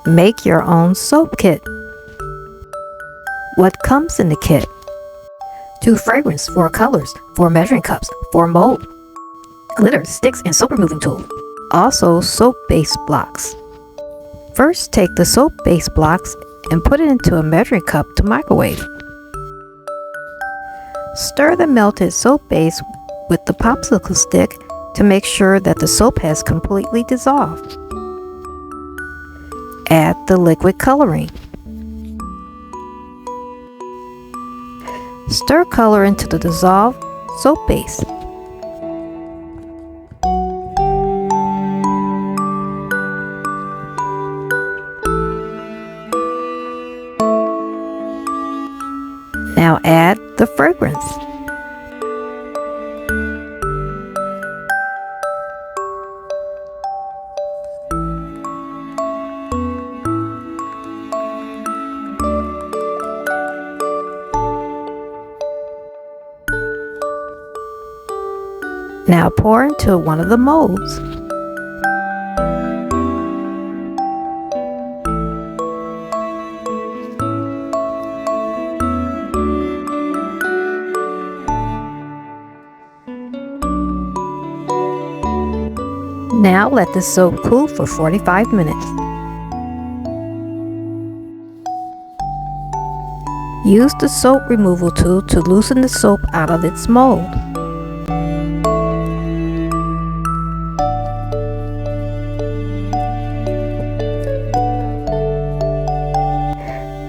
Make your own soap kit. What comes in the kit? 2 fragrance, 4 colors, 4 measuring cups, 4 mold, glitter, sticks, and soap removing tool. Also soap base blocks. First, take the soap base blocks and put it into a measuring cup to microwave. Stir the melted soap base with the popsicle stick to make sure that the soap has completely dissolved. Add the liquid coloring. Stir color into the dissolved soap base. Now add the fragrance. Now pour into one of the molds. Now let the soap cool for 45 minutes. Use the soap removal tool to loosen the soap out of its mold.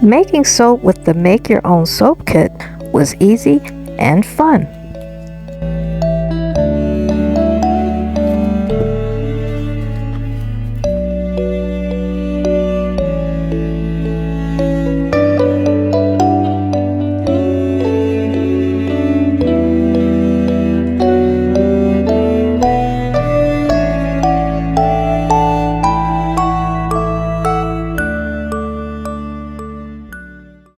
Making soap with the Make Your Own Soap Kit was easy and fun.